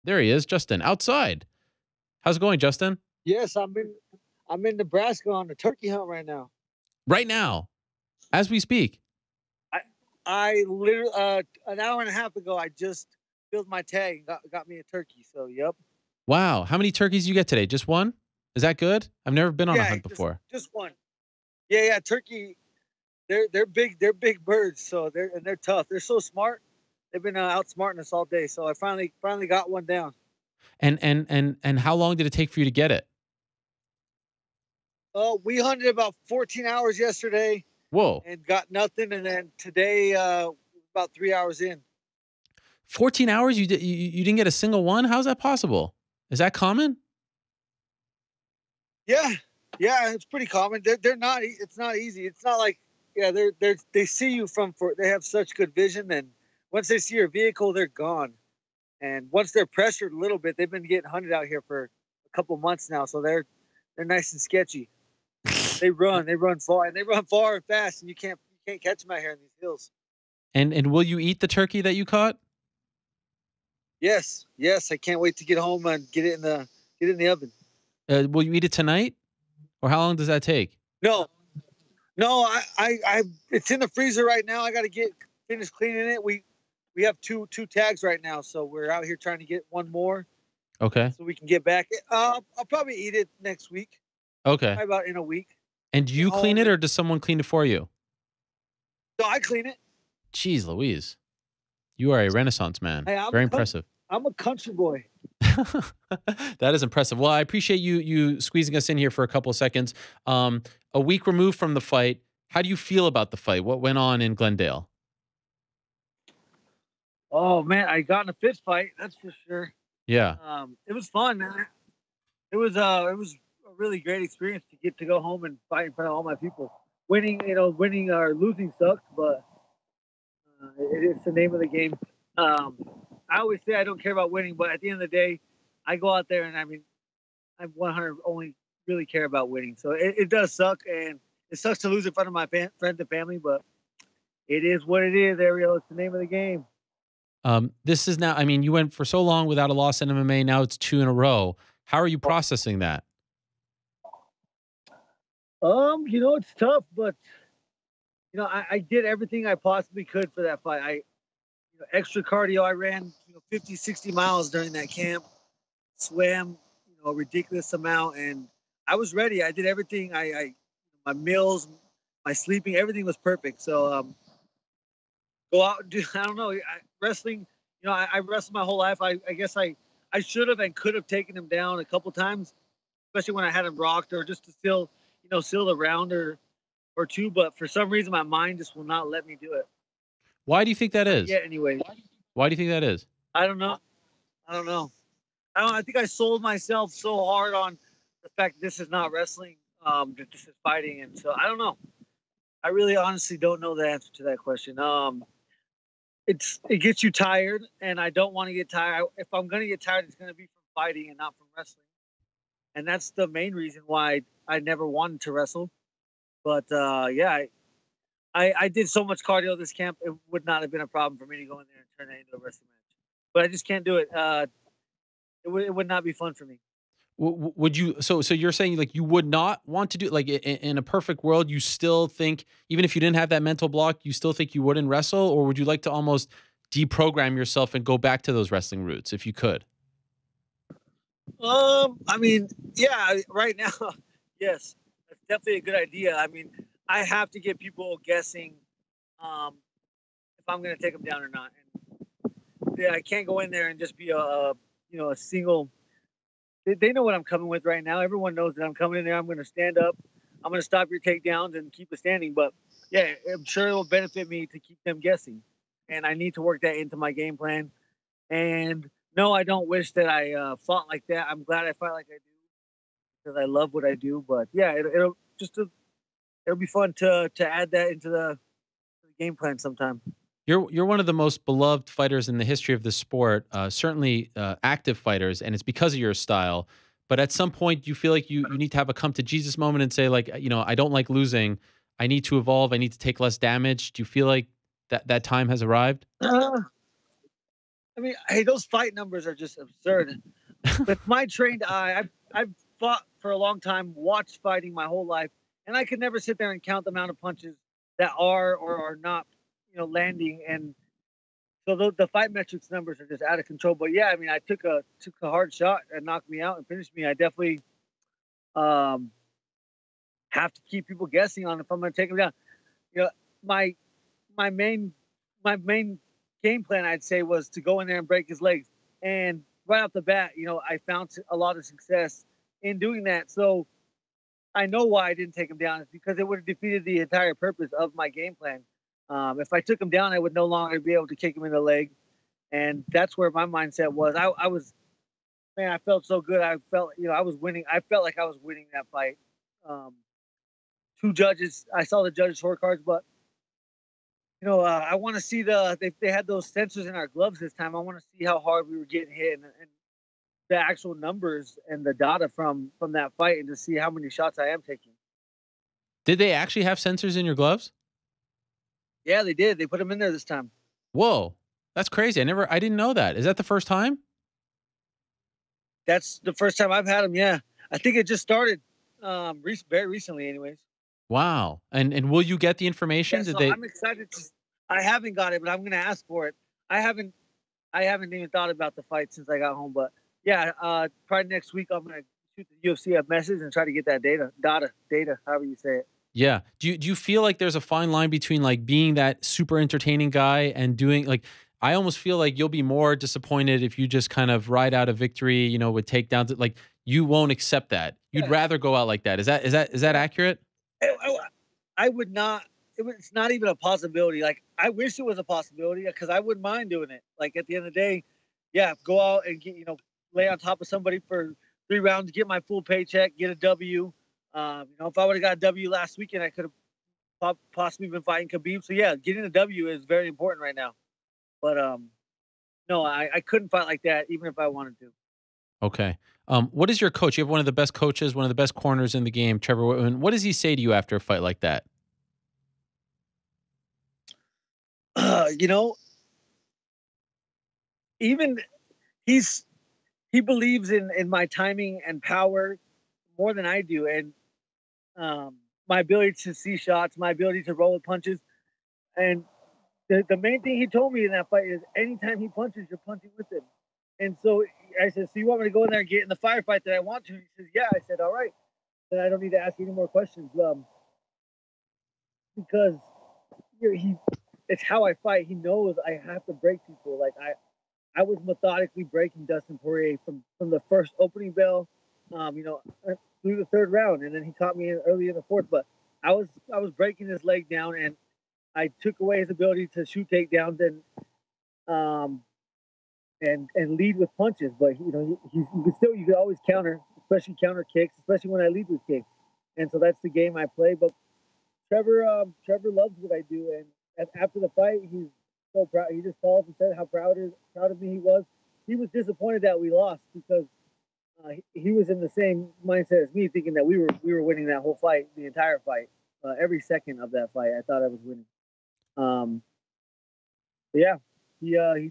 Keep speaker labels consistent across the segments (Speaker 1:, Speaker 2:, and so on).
Speaker 1: There he is, Justin, outside. How's it going, Justin?
Speaker 2: Yes, I'm in Nebraska on a turkey hunt right now.
Speaker 1: Right now, as we speak.
Speaker 2: I literally an hour and a half ago I just filled my tag and got me a turkey. So yep.
Speaker 1: Wow. How many turkeys you get today? Just one? Is that good? I've never been on a
Speaker 2: Yeah,
Speaker 1: hunt before.
Speaker 2: just one. Yeah, turkey. They're big birds. So they're tough. They're so smart. They've been outsmarting us all day. So I finally got one down.
Speaker 1: And how long did it take for you to get it?
Speaker 2: Oh, we hunted about 14 hours yesterday.
Speaker 1: Whoa.
Speaker 2: And got nothing. And then today, about 3 hours in.
Speaker 1: 14 hours? You didn't get a single one? How's that possible? Is that common?
Speaker 2: Yeah, it's pretty common. They're not. It's not easy. It's not like they see you they have such good vision, and once they see your vehicle, they're gone. And once they're pressured a little bit, they've been getting hunted out here for a couple months now, so they're nice and sketchy. They run far, and fast, and you can't catch them out here in these hills.
Speaker 1: And will you eat the turkey that you caught?
Speaker 2: Yes, I can't wait to get home and get it in the oven.
Speaker 1: Will you eat it tonight, or how long does that take?
Speaker 2: No, I it's in the freezer right now. I got to finish cleaning it. We have two tags right now, so we're out here trying to get one more.
Speaker 1: Okay.
Speaker 2: So we can get back. I'll probably eat it next week.
Speaker 1: Okay.
Speaker 2: Probably about in a week.
Speaker 1: And do you clean it, or does someone clean it for you?
Speaker 2: No, I clean it.
Speaker 1: Jeez Louise. You are a Renaissance man. Hey, very impressive.
Speaker 2: I'm a country boy.
Speaker 1: That is impressive. Well, I appreciate you squeezing us in here for a couple of seconds. A week removed from the fight, how do you feel about the fight? What went on in Glendale?
Speaker 2: Oh man, I got in a fist fight. That's for sure.
Speaker 1: Yeah.
Speaker 2: It was fun, man. It was a really great experience to get to go home and fight in front of all my people. Winning or losing sucks, but it's the name of the game. I always say I don't care about winning, but at the end of the day, I go out there and I 100 only really care about winning. So it does suck, and it sucks to lose in front of my friends and family, but it is what it is, Ariel. It's the name of the game.
Speaker 1: This is now, you went for so long without a loss in MMA. Now it's 2 in a row. How are you processing that?
Speaker 2: It's tough, but I did everything I possibly could for that fight. Extra cardio. I ran 50, 60 miles during that camp, swam a ridiculous amount, and I was ready. I did everything. My meals, my sleeping, everything was perfect. So go out and do, I don't know, wrestling. I wrestled my whole life. I guess I should have and could have taken him down a couple times, especially when I had him rocked, or just to seal the round or two. But for some reason, my mind just will not let me do it.
Speaker 1: Why do you think that is?
Speaker 2: Yeah. Anyway.
Speaker 1: Why do you think that is?
Speaker 2: I don't know. I think I sold myself so hard on the fact that this is not wrestling, that this is fighting, and so I don't know. I really honestly don't know the answer to that question. It gets you tired, and I don't want to get tired. If I'm going to get tired, it's going to be from fighting and not from wrestling. And that's the main reason why I never wanted to wrestle. But I did so much cardio this camp, it would not have been a problem for me to go in there and turn that into a wrestling match. But I just can't do it. It would not be fun for me.
Speaker 1: Would you? So you're saying like you would not want to do, like, in a perfect world, you still think, even if you didn't have that mental block, you still think you wouldn't wrestle, or would you like to almost deprogram yourself and go back to those wrestling roots if you could?
Speaker 2: Yeah, right now, yes, that's definitely a good idea. I have to get people guessing if I'm going to take them down or not. And I can't go in there and just be a single. They know what I'm coming with right now. Everyone knows that I'm coming in there. I'm going to stand up. I'm going to stop your takedowns and keep it standing. But yeah, I'm sure it will benefit me to keep them guessing. And I need to work that into my game plan. And no, I don't wish that I fought like that. I'm glad I fight like I do because I love what I do. But yeah, it'll be fun to add that into the game plan sometime.
Speaker 1: You're one of the most beloved fighters in the history of the sport, certainly active fighters, and it's because of your style. But at some point, you feel like you need to have a come to Jesus moment and say, like, I don't like losing. I need to evolve. I need to take less damage. Do you feel like that time has arrived?
Speaker 2: I mean, hey, those fight numbers are just absurd. With my trained eye, I've fought for a long time, watched fighting my whole life, and I could never sit there and count the amount of punches that are or are not, landing. And so the fight metrics numbers are just out of control. But yeah, I mean, I took a hard shot and knocked me out and finished me. I definitely um, have to keep people guessing on if I'm going to take him down. You know, my my main my main game plan, I'd say, was to go in there and break his legs. And right off the bat, I found a lot of success in doing that. So I know why I didn't take him down. It's because it would have defeated the entire purpose of my game plan. If I took him down, I would no longer be able to kick him in the leg. And that's where my mindset was. I was, man, I felt so good. I felt, I was winning. I felt like I was winning that fight. Um, Two judges, I saw the judges' scorecards, but I want to see they had those sensors in our gloves this time. I want to see how hard we were getting hit and the actual numbers and the data from that fight, and to see how many shots I am taking.
Speaker 1: Did they actually have sensors in your gloves?
Speaker 2: Yeah, they did. They put them in there this time.
Speaker 1: Whoa, that's crazy. I didn't know that. Is that the first time?
Speaker 2: That's the first time I've had them. Yeah, I think it just started very recently, anyways.
Speaker 1: Wow. And will you get the information?
Speaker 2: Yeah,
Speaker 1: Did
Speaker 2: so
Speaker 1: they?
Speaker 2: I'm excited to. I haven't got it, but I'm going to ask for it. I haven't even thought about the fight since I got home, but yeah, probably next week I'm going to shoot the UFC a message and try to get that data, however you say it.
Speaker 1: Yeah. Do you feel like there's a fine line between like being that super entertaining guy and doing like I almost feel like you'll be more disappointed if you just kind of ride out a victory, with takedowns. Like you won't accept that. You'd
Speaker 2: Yeah.
Speaker 1: rather go out like that. Is that accurate?
Speaker 2: I would not. It's not even a possibility. Like, I wish it was a possibility because I wouldn't mind doing it. Like, at the end of the day, yeah, go out and get, lay on top of somebody for 3 rounds, get my full paycheck, get a W. If I would have got a W last weekend, I could have possibly been fighting Khabib. So yeah, getting a W is very important right now. But no, I couldn't fight like that even if I wanted to.
Speaker 1: Okay. What is your coach? You have one of the best coaches, one of the best corners in the game, Trevor Whitman. What does he say to you after a fight like that?
Speaker 2: Uh, you know, even he's he believes in my timing and power more than I do, and my ability to see shots, my ability to roll with punches. And the main thing he told me in that fight is anytime he punches, you're punching with him. And so I said, so you want me to go in there and get in the firefight that I want to? He says, yeah. I said, all right. Then I don't need to ask you any more questions, because it's how I fight. He knows I have to break people. Like, I was methodically breaking Dustin Poirier from the first opening bell, through the third round, and then he caught me early in the fourth. But I was breaking his leg down, and I took away his ability to shoot takedowns um, and lead with punches. But you could always counter, especially counter kicks, especially when I lead with kicks. And so that's the game I play. But Trevor loves what I do, and after the fight, he's so proud. He just called and said how proud of me he was. He was disappointed that we lost because he was in the same mindset as me, thinking that we were winning that whole fight, the entire fight, every second of that fight. I thought I was winning. Yeah, he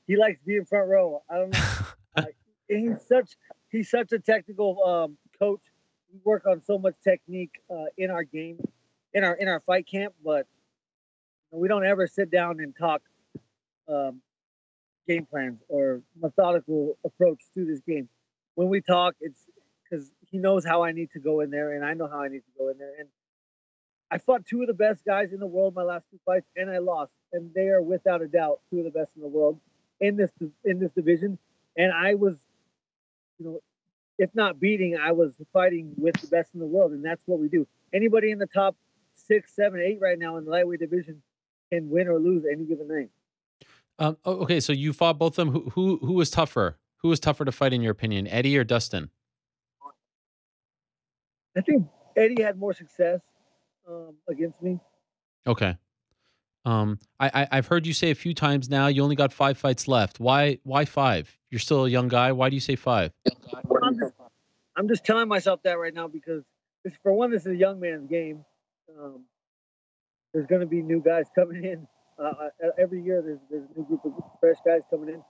Speaker 2: he likes being front row. I don't know. He's such a technical coach. We work on so much technique in our game, in our fight camp, but we don't ever sit down and talk game plans or methodical approach to this game. When we talk, it's because he knows how I need to go in there, and I know how I need to go in there. And I fought two of the best guys in the world my last two fights, and I lost. And they are without a doubt two of the best in the world in this division. And I was, if not beating, I was fighting with the best in the world, and that's what we do. Anybody in the top 6, 7, 8 right now in the lightweight division can win or lose any given night.
Speaker 1: Okay, so you fought both of them. Who was tougher? Who was tougher to fight in your opinion, Eddie or Dustin?
Speaker 2: I think Eddie had more success against me.
Speaker 1: Okay. I've heard you say a few times now you only got 5 fights left. Why 5? You're still a young guy. Why do you say 5?
Speaker 2: I'm just telling myself that right now because for one, this is a young man's game. There's going to be new guys coming in. Every year there's a new group of fresh guys coming in,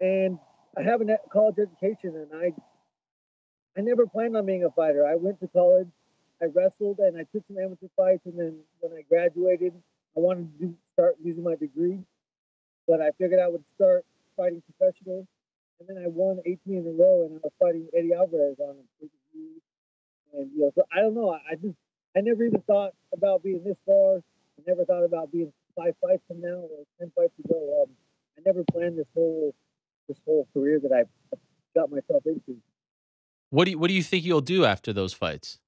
Speaker 2: and I have a college education, and I never planned on being a fighter. I went to college, I wrestled, and I took some amateur fights, and then when I graduated, I wanted to start using my degree, but I figured I would start fighting professional, and then I won 18 in a row, and I was fighting Eddie Alvarez on a pay-per-view. And so I don't know. I never even thought about being this far. I never thought about being 5 fights from now or 10 fights ago. I never planned this whole career that I got myself into.
Speaker 1: What do you think you'll do after those fights?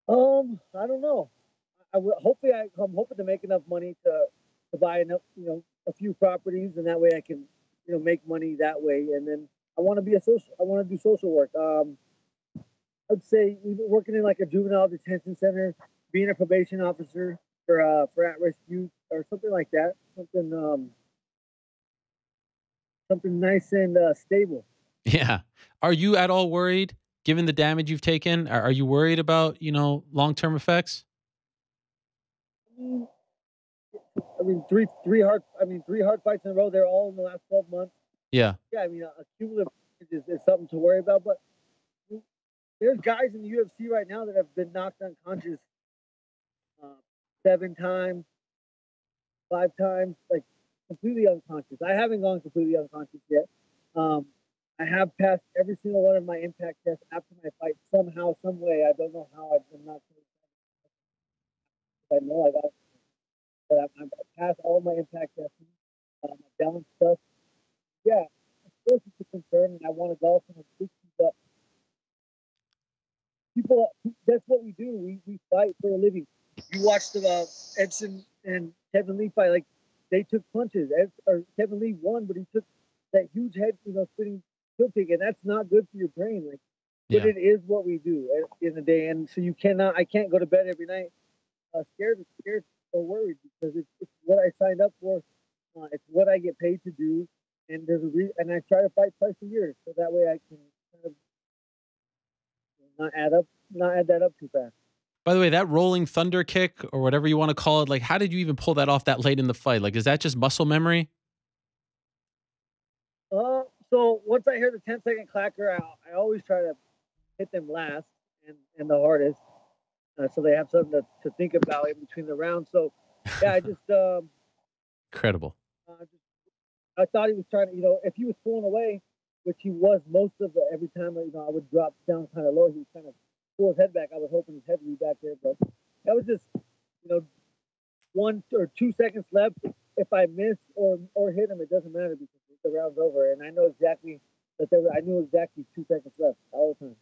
Speaker 2: I don't know. Hopefully I'm hoping to make enough money to buy enough, a few properties, and that way I can, make money that way. And then I want to do social work. I'd say working in like a juvenile detention center, being a probation officer for at-risk youth or something like that. Something nice and stable.
Speaker 1: Yeah. Are you at all worried, given the damage you've taken? Are you worried about, long-term effects?
Speaker 2: I mean, three hard fights in a row. They're all in the last 12 months.
Speaker 1: Yeah.
Speaker 2: Yeah, I mean, a cumulative is something to worry about. But there's guys in the UFC right now that have been knocked unconscious 7 times, 5 times, like completely unconscious. I haven't gone completely unconscious yet. I have passed every single one of my impact tests after my fight somehow, some way. I don't know how. I'm not sure. I know I got it, but I've passed all my impact testing. I've done stuff. Yeah, of course it's a concern, and I want to golf in a 60, but people, that's what we do. We fight for a living. You watch the Edson and Kevin Lee fight, like they took punches. Kevin Lee won, but he took that huge head, spinning kill kick, and that's not good for your brain. Like, but it is what we do at the end of the day, and so I can't go to bed every night scared or worried, because it's what I signed up for. It's what I get paid to do, and there's a reason. And I try to fight twice a year, so that way I can kind of not add that up too fast.
Speaker 1: By the way, that rolling thunder kick or whatever you want to call it, like, how did you even pull that off that late in the fight? Like, is that just muscle memory?
Speaker 2: So once I hear the 10-second clacker, I always try to hit them last and the hardest, so they have something to think about in between the rounds. So yeah, I just
Speaker 1: incredible.
Speaker 2: I thought he was trying to, if he was pulling away, which he was most of every time, I would drop down kind of low, he would kind of pull his head back. I was hoping his head would be back there, but that was just, 1 or 2 seconds left. If I miss or hit him, it doesn't matter because the round's over, and I know exactly I knew exactly 2 seconds left all the time.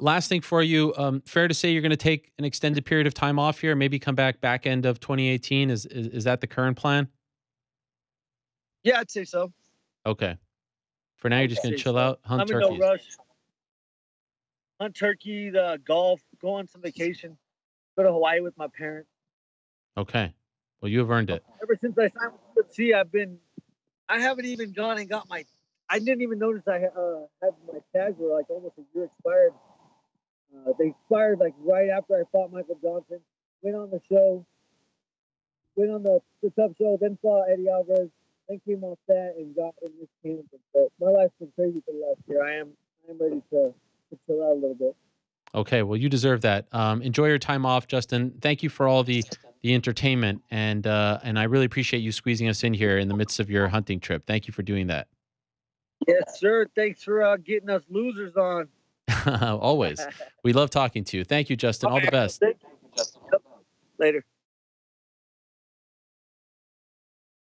Speaker 1: Last thing for you, fair to say you're going to take an extended period of time off here, maybe come back end of 2018. Is that the current plan?
Speaker 2: Yeah, I'd say so.
Speaker 1: Okay. For now, you're just going to chill out, hunt turkeys.
Speaker 2: I'm in no rush. Hunt turkey, golf, go on some vacation, go to Hawaii with my parents.
Speaker 1: Okay. Well, you have earned it.
Speaker 2: Ever since I signed with UFC, I haven't even gone and got I didn't even notice I had my tags were like almost a year expired. They expired like right after I fought Michael Johnson. Went on the show, went on the tough show, then fought Eddie Alvarez, then came off that and got in this camp. So my life's been crazy for the last year. I am ready to chill out a little bit.
Speaker 1: Okay, well, you deserve that. Enjoy your time off, Justin. Thank you for all the entertainment, and I really appreciate you squeezing us in here in the midst of your hunting trip. Thank you for doing that.
Speaker 2: Yes, sir. Thanks for getting us losers on.
Speaker 1: Always. We love talking to you. Thank you, Justin. All the best.
Speaker 2: Thank you, Justin. Yep. Later.